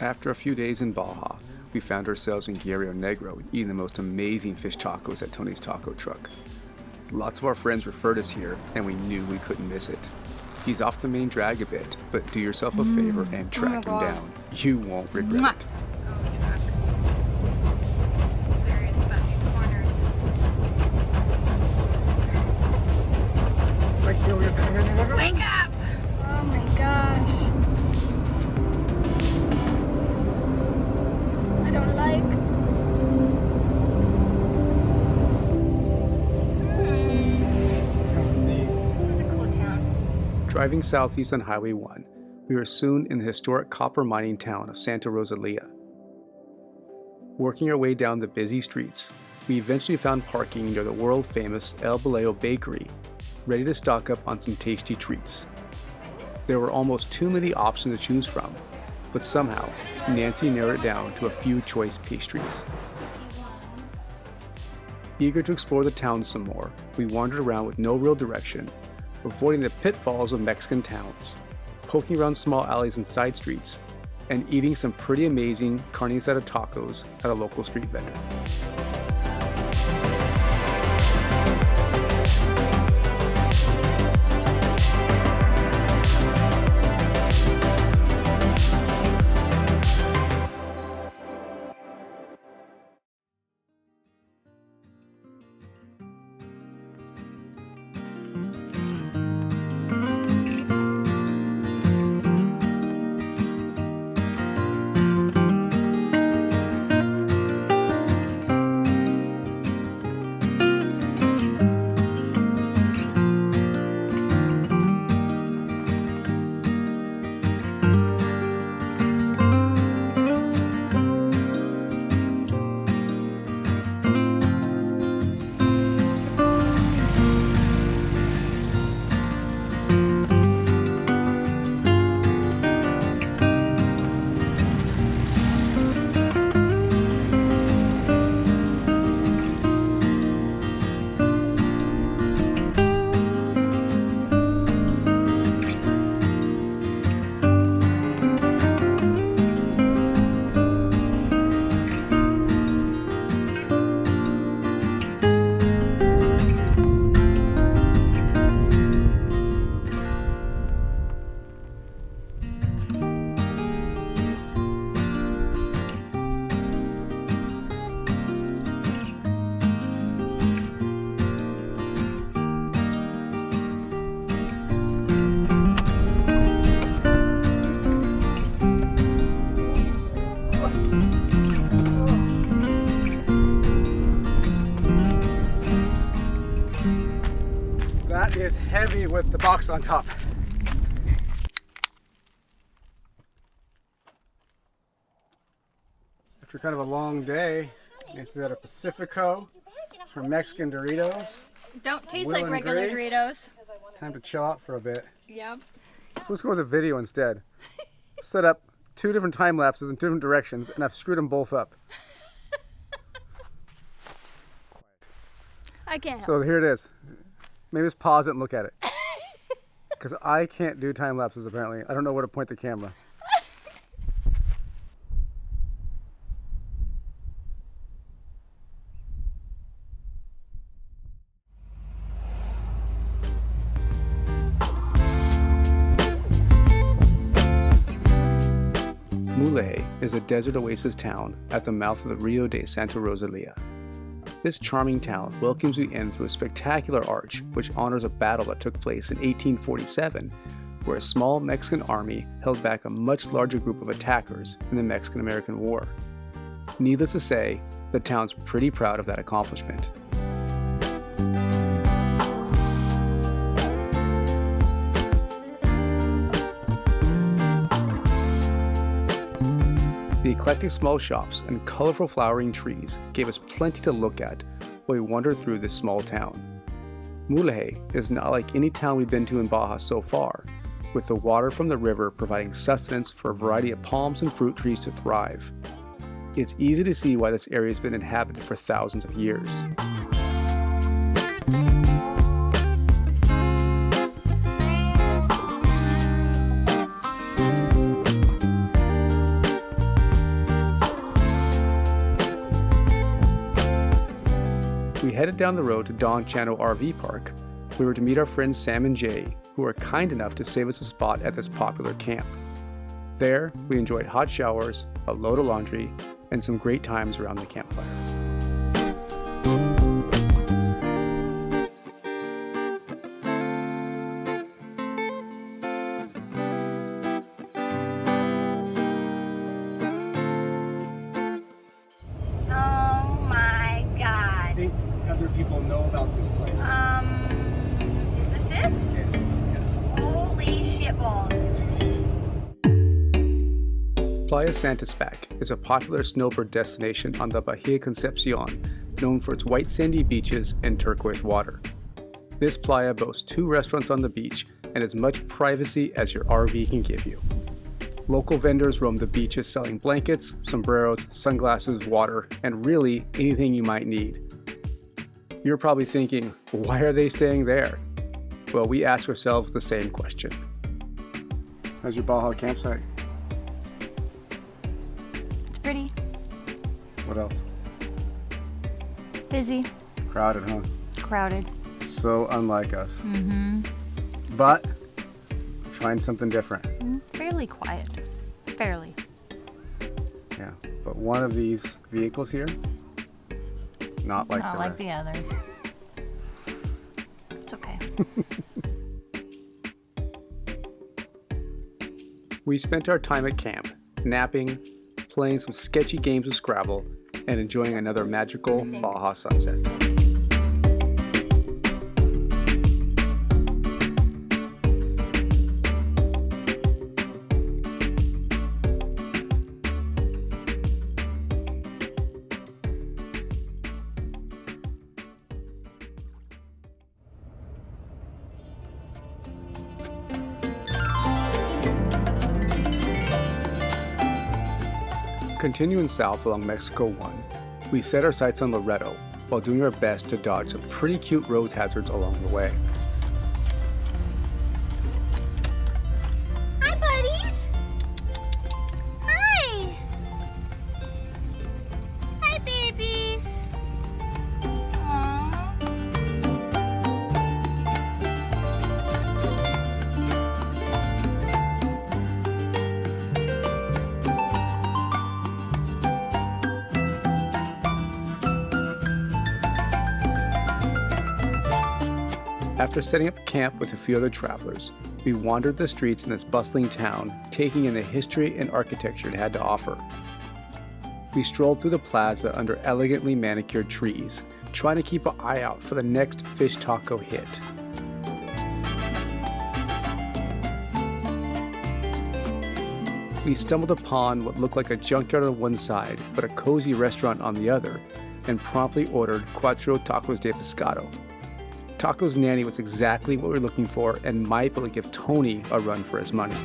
After a few days in Baja, we found ourselves in Guerrero Negro eating the most amazing fish tacos at Tony's Taco Truck. Lots of our friends referred us here, and we knew we couldn't miss it. He's off the main drag a bit, but do yourself a favor and track him down. You won't regret it. Serious about these corners. Wake up! Oh my gosh. I don't like. This is a cool town. Driving southeast on Highway 1, we were soon in the historic copper mining town of Santa Rosalia. Working our way down the busy streets, we eventually found parking near the world-famous El Baleo Bakery, ready to stock up on some tasty treats. There were almost too many options to choose from, but somehow Nancy narrowed it down to a few choice pastries. Eager to explore the town some more, we wandered around with no real direction, avoiding the pitfalls of Mexican towns, poking around small alleys and side streets, and eating some pretty amazing carne asada tacos at a local street vendor. That is heavy with the box on top. After kind of a long day, this is at a Pacifico for Mexican Doritos. Don't taste Will like and regular Grace. Doritos. Time to chill out for a bit. Yep. Let's go with a video instead. Set up 2 different time lapses in 2 different directions, and I've screwed them both up. I can't help. So here it is. Maybe just pause it and look at it. Because I can't do time lapses apparently. I don't know where to point the camera. Mule is a desert oasis town at the mouth of the Rio de Santa Rosalia. This charming town welcomes you in through a spectacular arch which honors a battle that took place in 1847, where a small Mexican army held back a much larger group of attackers in the Mexican-American War. Needless to say, the town's pretty proud of that accomplishment. The eclectic small shops and colorful flowering trees gave us plenty to look at while we wandered through this small town. Mule is not like any town we've been to in Baja so far, with the water from the river providing sustenance for a variety of palms and fruit trees to thrive. It's easy to see why this area has been inhabited for thousands of years. headed down the road to Don Chano RV Park. We were to meet our friends Sam and Jay, who were kind enough to save us a spot at this popular camp. There, we enjoyed hot showers, a load of laundry, and some great times around the campfire. Oh my god. I think other people know about this place. Is this it? Yes. Holy shitballs. Playa Santispac is a popular snowbird destination on the Baja Concepcion, known for its white sandy beaches and turquoise water. This playa boasts 2 restaurants on the beach and as much privacy as your RV can give you. Local vendors roam the beaches selling blankets, sombreros, sunglasses, water, and really anything you might need. You're probably thinking, why are they staying there? Well, we ask ourselves the same question. How's your Baja campsite? It's pretty. What else? Busy. Crowded, huh? Crowded. So unlike us. Mm-hmm. But trying something different. It's fairly quiet. Fairly. Yeah, but one of these vehicles here, not like Not the like rest. the others. It's okay. We spent our time at camp, napping, playing some sketchy games of Scrabble, and enjoying another magical Baja sunset. Continuing south along Mexico 1, we set our sights on Loretto while doing our best to dodge some pretty cute road hazards along the way. Hi, buddies. Hi. Hi, babies. Aww. After setting up camp with a few other travelers, we wandered the streets in this bustling town, taking in the history and architecture it had to offer. We strolled through the plaza under elegantly manicured trees, trying to keep an eye out for the next fish taco hit. We stumbled upon what looked like a junkyard on one side, but a cozy restaurant on the other, and promptly ordered 4 tacos de pescado. Taco's nanny was exactly what we were looking for and might be able to give Tony a run for his money.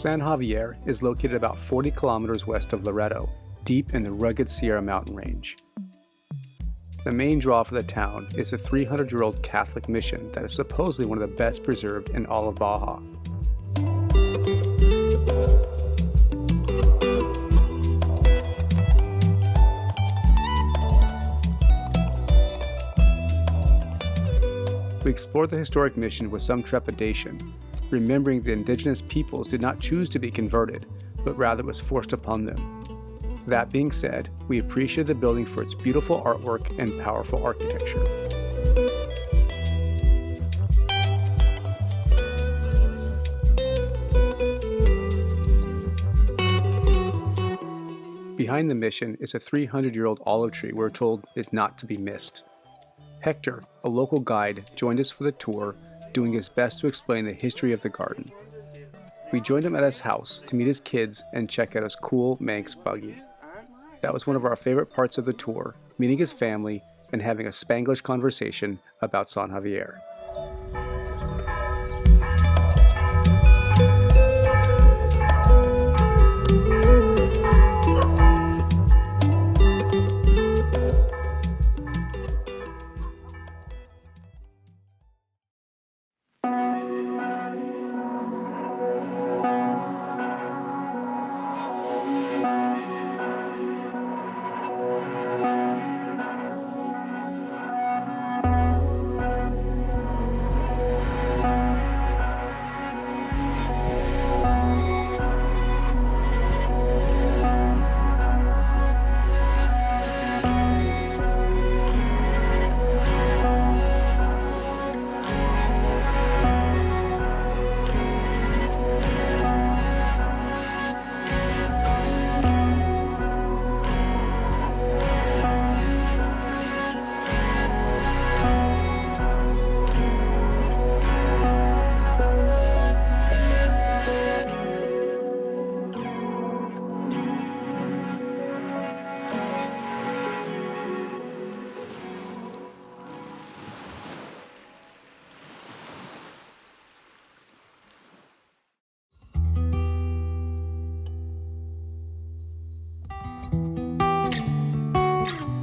San Javier is located about 40 kilometers west of Loretto, deep in the rugged Sierra mountain range. The main draw for the town is a 300-year-old Catholic mission that is supposedly one of the best preserved in all of Baja. We explored the historic mission with some trepidation, remembering the indigenous peoples did not choose to be converted, but rather was forced upon them. That being said, we appreciated the building for its beautiful artwork and powerful architecture. Behind the mission is a 300-year-old olive tree we're told is not to be missed. Hector, a local guide, joined us for the tour, doing his best to explain the history of the garden. We joined him at his house to meet his kids and check out his cool Manx buggy. That was one of our favorite parts of the tour, meeting his family and having a Spanglish conversation about San Javier.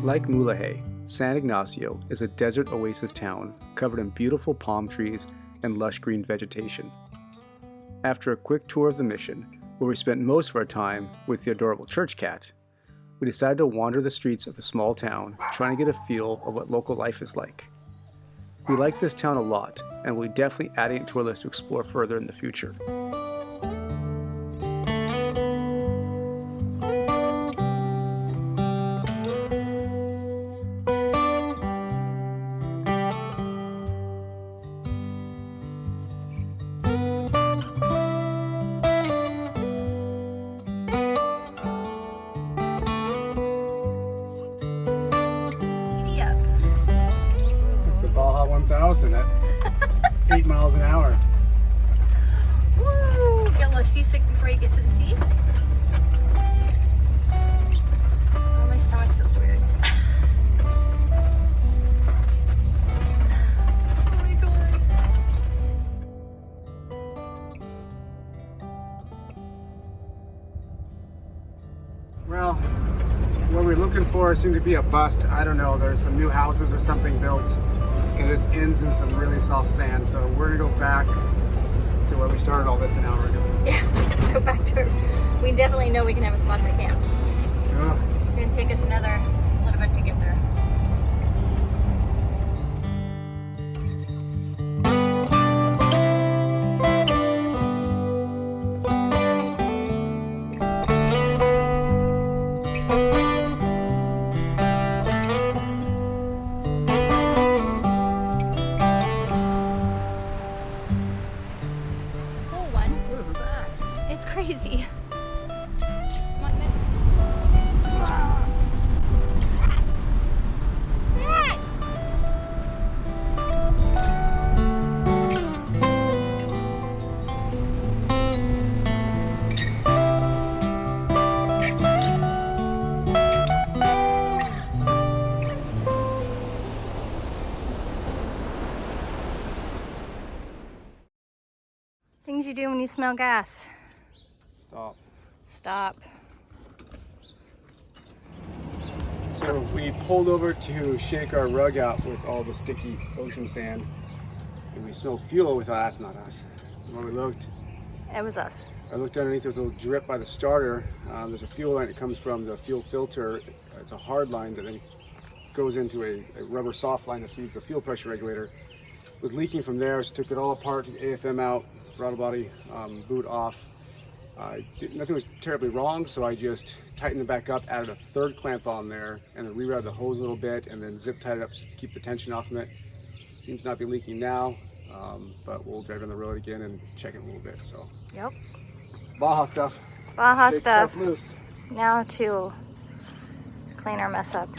Like Mule, San Ignacio is a desert oasis town covered in beautiful palm trees and lush green vegetation. After a quick tour of the mission, where we spent most of our time with the adorable church cat, we decided to wander the streets of the small town, trying to get a feel of what local life is like. We like this town a lot, and we'll be definitely adding it to our list to explore further in the future. Baja 1000 at 8 miles an hour. Woo! Get a little seasick before you get to the sea. Oh, my stomach feels weird. Oh my god. Well, what we're looking for seemed to be a bust. I don't know, there's some new houses or something built, and this ends in some really soft sand, so we're gonna go back to where we started all this an hour ago. Yeah, go back to her. We definitely know we can have a spot to camp. Ugh. It's gonna take us another little bit to get there. It's crazy. Come on, Mitch. Matt! Things you do when you smell gas. Stop. Stop. So we pulled over to shake our rug out with all the sticky ocean sand, and we smelled fuel. We thought, that's not us. And when we looked, It was us. I looked underneath, there was a little drip by the starter. There's a fuel line that comes from the fuel filter. It's a hard line that then goes into a rubber soft line that feeds the fuel pressure regulator. It was leaking from there, so took it all apart, took the AFM out, throttle body, boot off. Nothing was terribly wrong, so I just tightened it back up, added a third clamp on there, and then rerouted the hose a little bit, and then zip tied it up to keep the tension off of it. Seems not be leaking now, but we'll drive on the road again and check it a little bit. So. Yep. Baja stuff. Baja Shake stuff. Loose. Now to clean our mess up.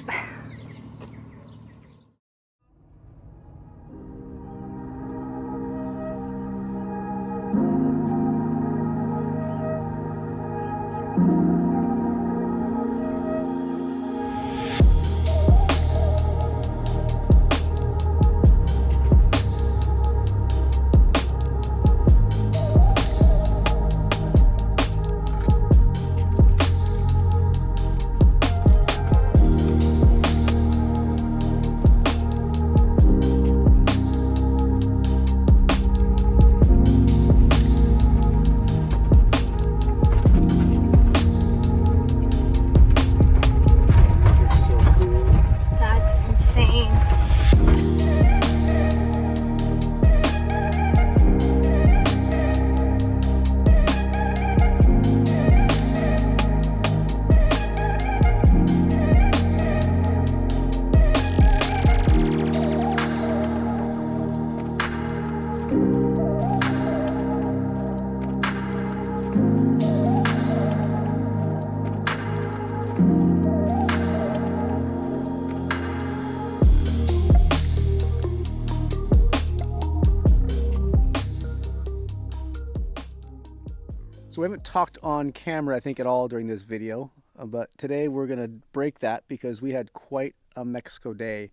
So we haven't talked on camera, I think, at all during this video, but today we're going to break that because we had quite a Mexico day.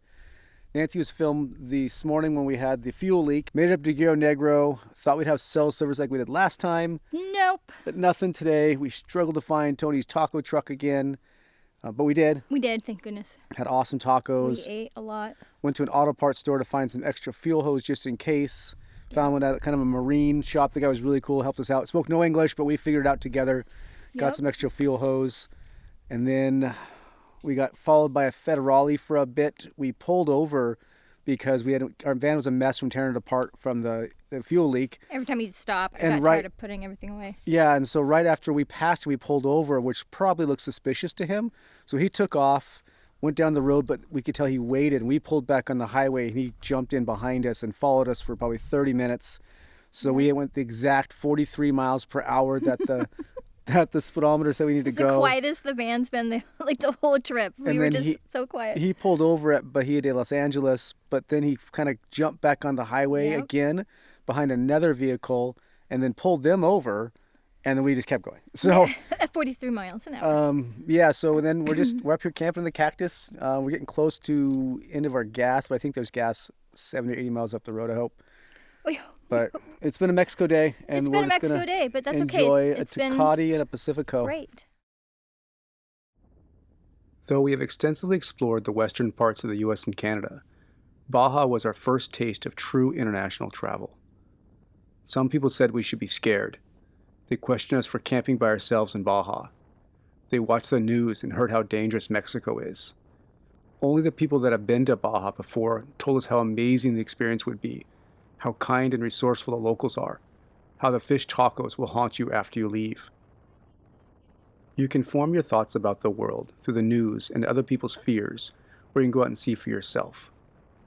Nancy was filmed this morning when we had the fuel leak. Made it up to Guerrero Negro. Thought we'd have cell service like we did last time. Nope. But nothing today. We struggled to find Tony's taco truck again, but we did. We did, thank goodness. Had awesome tacos. We ate a lot. Went to an auto parts store to find some extra fuel hose just in case. Found one at kind of a marine shop. The guy was really cool, helped us out. Spoke no English, but we figured it out together. Got some extra fuel hose. And then we got followed by a Federale for a bit. We pulled over because our van was a mess from tearing it apart from the fuel leak. Every time he'd stop, I got tired of putting everything away. Yeah, and so right after we passed, we pulled over, which probably looked suspicious to him. So he took off, went down the road, but we could tell he waited. And we pulled back on the highway, and he jumped in behind us and followed us for probably 30 minutes. So we went the exact 43 miles per hour that the that the speedometer said we need to go. The quietest the van's been the whole trip. We were just so quiet. He pulled over at Bahia de Los Angeles, but then he kind of jumped back on the highway again behind another vehicle and then pulled them over, and then we just kept going. So at 43 miles an hour. Yeah, so then we're up here camping in the cactus. We're getting close to end of our gas, but I think there's gas 70 or 80 miles up the road, I hope. But it's been a Mexico day, and we're just going to but that's enjoy okay. a Tecate and a Pacifico. Great. Though we have extensively explored the western parts of the U.S. and Canada, Baja was our first taste of true international travel. Some people said we should be scared. They questioned us for camping by ourselves in Baja. They watched the news and heard how dangerous Mexico is. Only the people that have been to Baja before told us how amazing the experience would be, how kind and resourceful the locals are, how the fish tacos will haunt you after you leave. You can form your thoughts about the world through the news and other people's fears, or you can go out and see for yourself.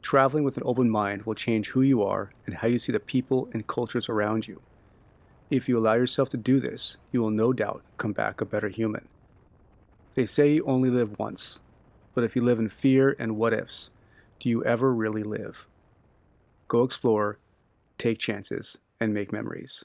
Traveling with an open mind will change who you are and how you see the people and cultures around you. If you allow yourself to do this, you will no doubt come back a better human. They say you only live once, but if you live in fear and what-ifs, do you ever really live? Go explore, take chances, and make memories.